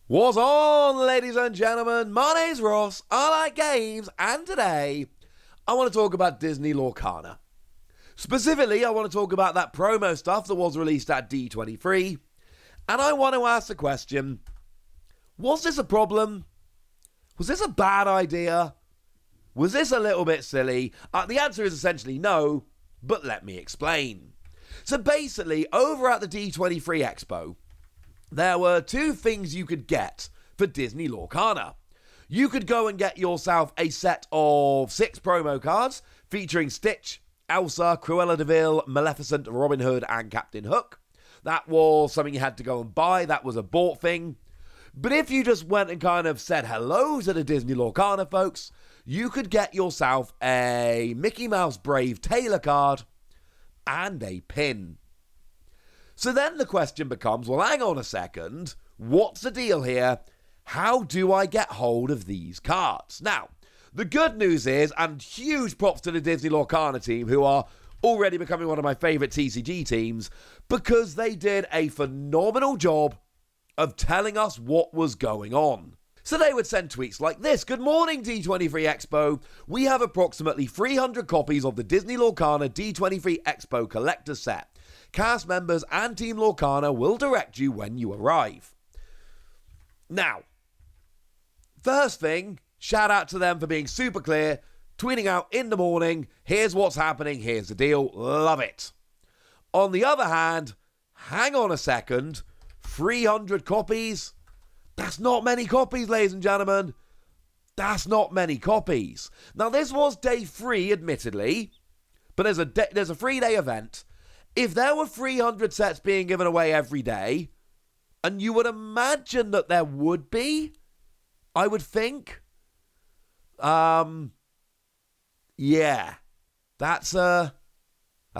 What's on, ladies and gentlemen? My name's Ross, I like games, and today I want to talk about Disney Lorcana. Specifically, I want to talk about that promo stuff that was released at D23, and I want to ask the question, was this a problem? Was this a bad idea? Was this a little bit silly? The answer is essentially no, but let me explain. So basically, over at the D23 Expo, there were two things you could get for Disney Lorcana. You could go and get yourself a set of 6 promo cards featuring Stitch, Elsa, Cruella de Vil, Maleficent, Robin Hood, and Captain Hook. That was something you had to go and buy. That was a bought thing. But if you just went and kind of said hello to the Disney Lorcana folks, you could get yourself a Mickey Mouse Brave Taylor card and a pin. So then the question becomes, well, hang on a second, what's the deal here? How do I get hold of these cards? Now, the good news is, and huge props to the Disney Lorcana team, who are already becoming one of my favourite TCG teams, because they did a phenomenal job of telling us what was going on. So they would send tweets like this: "Good morning, D23 Expo. We have approximately 300 copies of the Disney Lorcana D23 Expo collector set. Cast members and Team Lorcana will direct you when you arrive." Now, first thing, shout out to them for being super clear, tweeting out in the morning, here's what's happening, here's the deal, love it. On the other hand, hang on a second, 300 copies? That's not many copies, ladies and gentlemen. That's not many copies. Now, this was day 3, admittedly, but there's a 3-day event. If there were 300 sets being given away every day, and you would imagine that there would be, I would think, yeah, that's a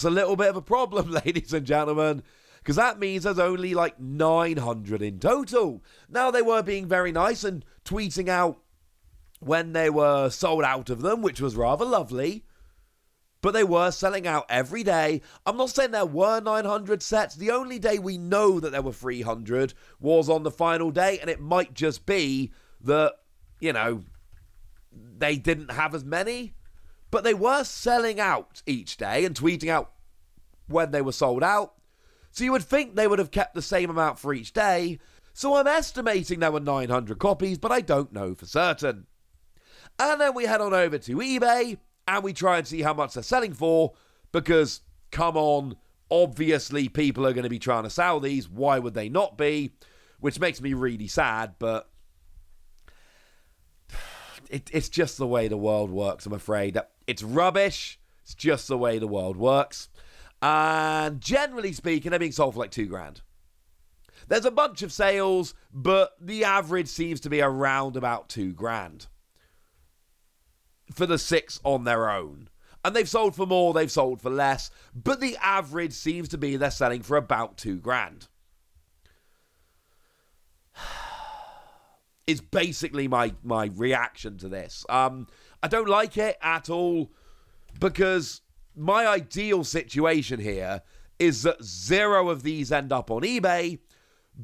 little bit of a problem, ladies and gentlemen, because that means there's only like 900 in total. Now, they were being very nice and tweeting out when they were sold out of them, which was rather lovely. But they were selling out every day. I'm not saying there were 900 sets. The only day we know that there were 300 was on the final day, and it might just be that, you know, they didn't have as many. But they were selling out each day and tweeting out when they were sold out. So you would think they would have kept the same amount for each day. So I'm estimating there were 900 copies, but I don't know for certain. And then we head on over to eBay, and we try and see how much they're selling for, because, come on, obviously people are going to be trying to sell these. Why would they not be? Which makes me really sad, but it's just the way the world works, I'm afraid. It's rubbish. It's just the way the world works. And generally speaking, they're being sold for like $2,000. There's a bunch of sales, but the average seems to be around about $2,000. For the 6 on their own. And they've sold for more, they've sold for less, but the average seems to be they're selling for about $2,000. Is basically my reaction to this. I don't like it at all, because my ideal situation here is that 0 of these end up on eBay,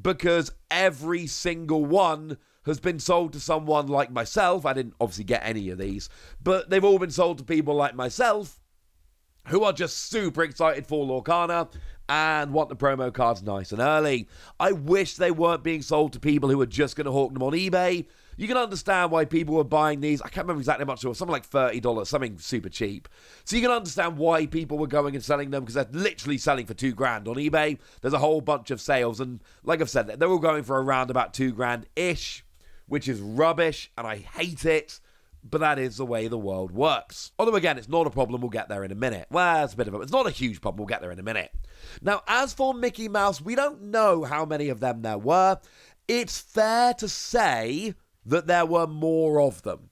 because every single one has been sold to someone like myself. I didn't obviously get any of these, but they've all been sold to people like myself who are just super excited for Lorcana and want the promo cards nice and early. I wish they weren't being sold to people who are just going to hawk them on eBay. You can understand why people were buying these. I can't remember exactly how much it was, something like $30, something super cheap. So you can understand why people were going and selling them, because they're literally selling for $2,000 on eBay. There's a whole bunch of sales, and like I've said, they're all going for around about $2,000-ish, which is rubbish, and I hate it, but that is the way the world works. Although, again, it's not a problem, we'll get there in a minute. Well, it's not a huge problem, we'll get there in a minute. Now, as for Mickey Mouse, we don't know how many of them there were. It's fair to say that there were more of them.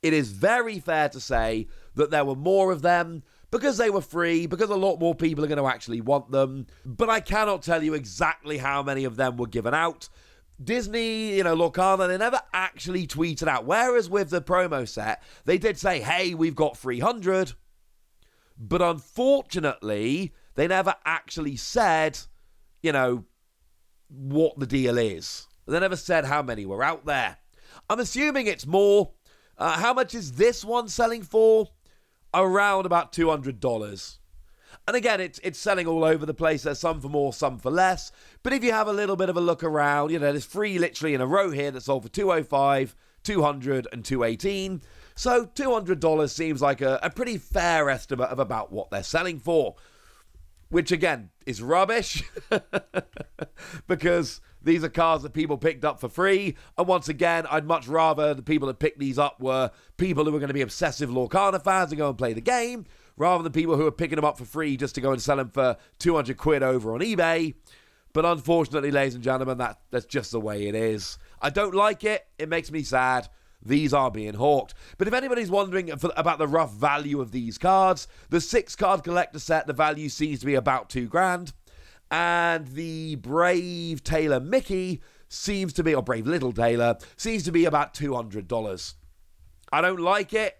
It is very fair to say that there were more of them, because they were free, because a lot more people are going to actually want them, but I cannot tell you exactly how many of them were given out. Disney, Lorcana, they never actually tweeted out. Whereas with the promo set, they did say, hey, we've got 300. But unfortunately, they never actually said, what the deal is. They never said how many were out there. I'm assuming it's more. How much is this one selling for? Around about $200. And again, it's selling all over the place. There's some for more, some for less. But if you have a little bit of a look around, there's 3 literally in a row here that sold for $205, $200, and $218. So $200 seems like a pretty fair estimate of about what they're selling for. Which, again, is rubbish. Because these are cards that people picked up for free. And once again, I'd much rather the people that picked these up were people who were going to be obsessive Lorcana fans and go and play the game, rather than people who are picking them up for free just to go and sell them for 200 quid over on eBay. But unfortunately, ladies and gentlemen, that's just the way it is. I don't like it. It makes me sad. These are being hawked. But if anybody's wondering about the rough value of these cards, the 6-card collector set, the value seems to be about $2,000. And the Brave Taylor Mickey seems to be, or Brave Little Taylor, seems to be about $200. I don't like it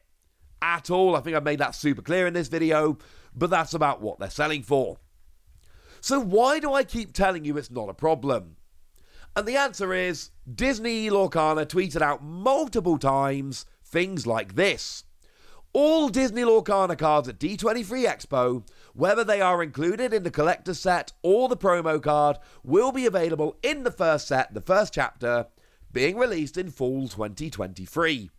at all. I think I've made that super clear in this video, but that's about what they're selling for. So why do I keep telling you it's not a problem? And the answer is, Disney Lorcana tweeted out multiple times things like this. All Disney Lorcana cards at D23 Expo, whether they are included in the collector's set or the promo card, will be available in the first set, the first chapter, being released in fall 2023.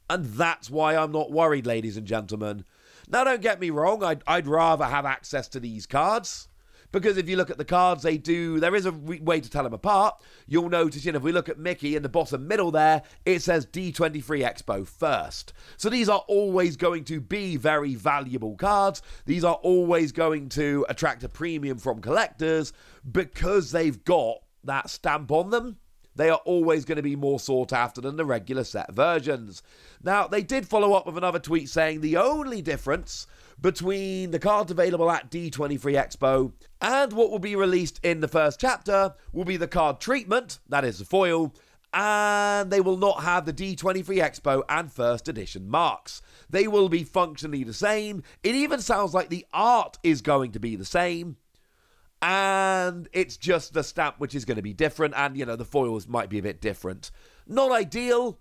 And that's why I'm not worried, ladies and gentlemen. Now, don't get me wrong, I'd rather have access to these cards. Because if you look at the cards, there is a way to tell them apart. You'll notice, if we look at Mickey in the bottom middle there, it says D23 Expo first. So these are always going to be very valuable cards. These are always going to attract a premium from collectors because they've got that stamp on them. They are always going to be more sought after than the regular set versions. Now, they did follow up with another tweet saying the only difference between the cards available at D23 Expo and what will be released in the first chapter will be the card treatment, that is the foil, and they will not have the D23 Expo and first edition marks. They will be functionally the same. It even sounds like the art is going to be the same. And it's just the stamp which is going to be different, and, the foils might be a bit different. Not ideal,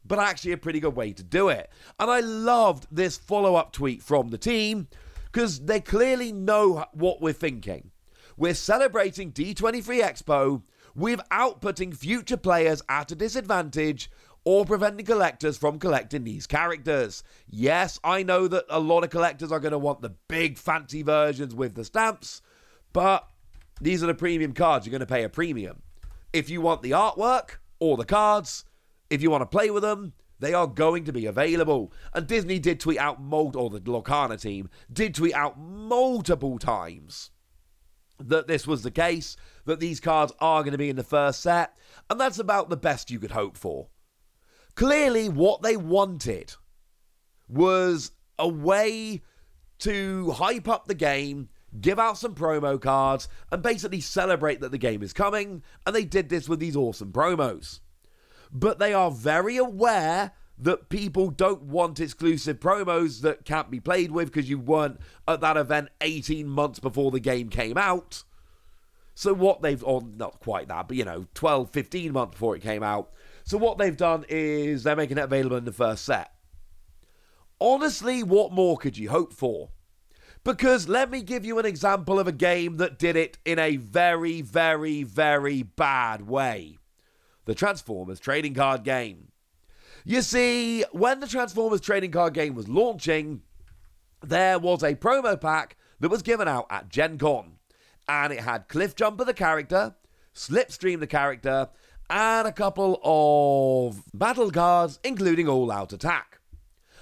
but actually a pretty good way to do it. And I loved this follow-up tweet from the team, because they clearly know what we're thinking. We're celebrating D23 Expo without putting future players at a disadvantage or preventing collectors from collecting these characters. Yes, I know that a lot of collectors are going to want the big fancy versions with the stamps, but these are the premium cards. You're going to pay a premium. If you want the artwork or the cards, if you want to play with them, they are going to be available. And Disney did tweet out, or the Lorcana team did tweet out multiple times that this was the case, that these cards are going to be in the first set, and that's about the best you could hope for. Clearly, what they wanted was a way to hype up the game, give out some promo cards, and basically celebrate that the game is coming, and they did this with these awesome promos. But they are very aware that people don't want exclusive promos that can't be played with because you weren't at that event 18 months before the game came out. So what they've, or not quite that, but 12, 15 months before it came out. So what they've done is they're making it available in the first set. Honestly, what more could you hope for? Because let me give you an example of a game that did it in a very, very, very bad way. The Transformers trading card game. You see, when the Transformers trading card game was launching, there was a promo pack that was given out at Gen Con. And it had Cliffjumper the character, Slipstream the character, and a couple of battle cards, including All Out Attack.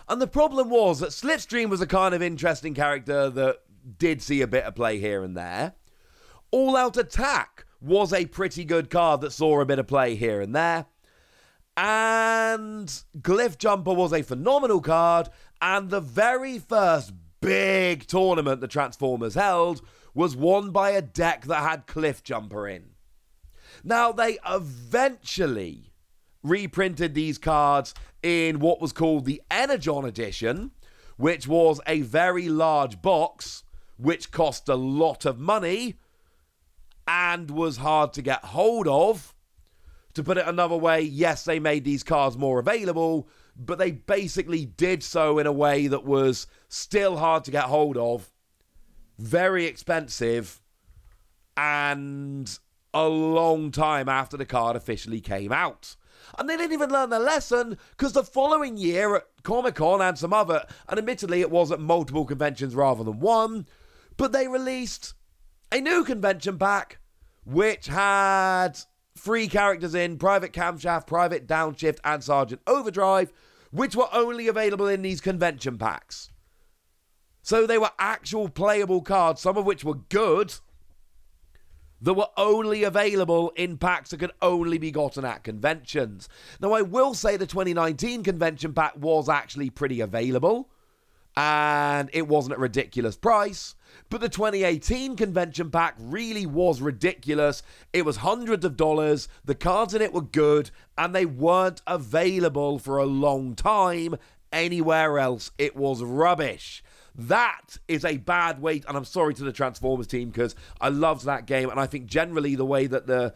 And the problem was that Slipstream was a kind of interesting character that did see a bit of play here and there. All Out Attack was a pretty good card that saw a bit of play here and there. And Cliffjumper was a phenomenal card, and the very first big tournament the Transformers held was won by a deck that had Cliffjumper in. Now, they eventually reprinted these cards in what was called the Energon edition, which was a very large box, which cost a lot of money and was hard to get hold of. to put it another way, yes, they made these cards more available, but they basically did so in a way that was still hard to get hold of, very expensive, and a long time after the card officially came out. And they didn't even learn their lesson, because the following year at Comic-Con and some other, and admittedly it was at multiple conventions rather than one, but they released a new convention pack, which had 3 characters in: Private Camshaft, Private Downshift, and Sergeant Overdrive, which were only available in these convention packs. So they were actual playable cards, some of which were good, that were only available in packs that could only be gotten at conventions. Now, I will say the 2019 convention pack was actually pretty available, and it wasn't a ridiculous price, but the 2018 convention pack really was ridiculous. It was hundreds of dollars, the cards in it were good, and they weren't available for a long time anywhere else. It was rubbish. That is a bad way, and I'm sorry to the Transformers team, because I loved that game, and I think generally the way that the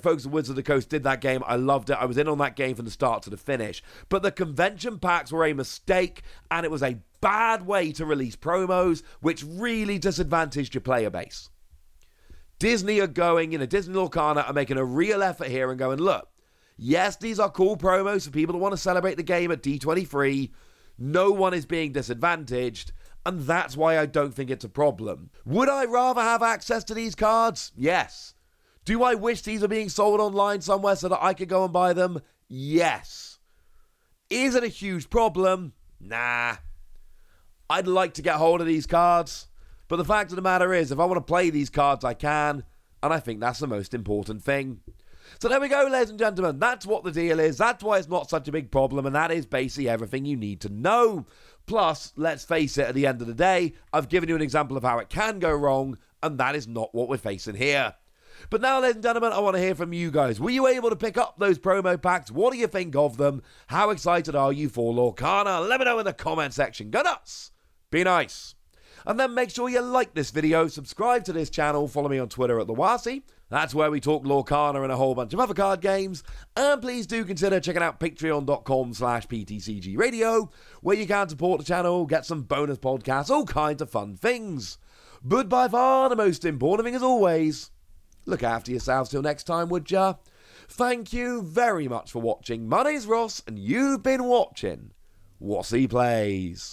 folks at Wizards of the Coast did that game, I loved it. I was in on that game from the start to the finish. But the convention packs were a mistake, and it was a bad way to release promos, which really disadvantaged your player base. Disney are going, Disney Lorcana are making a real effort here and going, look, yes, these are cool promos for people that want to celebrate the game at D23. No one is being disadvantaged, and that's why I don't think it's a problem. Would I rather have access to these cards? Yes. Do I wish these are being sold online somewhere so that I could go and buy them? Yes. Is it a huge problem? Nah. I'd like to get hold of these cards, but the fact of the matter is, if I want to play these cards, I can, and I think that's the most important thing. So there we go, ladies and gentlemen. That's what the deal is. That's why it's not such a big problem, and that is basically everything you need to know. Plus, let's face it, at the end of the day, I've given you an example of how it can go wrong, and that is not what we're facing here. But now, ladies and gentlemen, I want to hear from you guys. Were you able to pick up those promo packs? What do you think of them? How excited are you for Lorcana? Let me know in the comment section. Go nuts! Be nice. And then make sure you like this video, subscribe to this channel, follow me on Twitter at TheWasi. That's where we talk Lorcana and a whole bunch of other card games. And please do consider checking out patreon.com/PTCG Radio, where you can support the channel, get some bonus podcasts, all kinds of fun things. But by far the most important thing, as always, look after yourselves till next time, would ya? Thank you very much for watching. My name's Ross, and you've been watching Wasi Plays.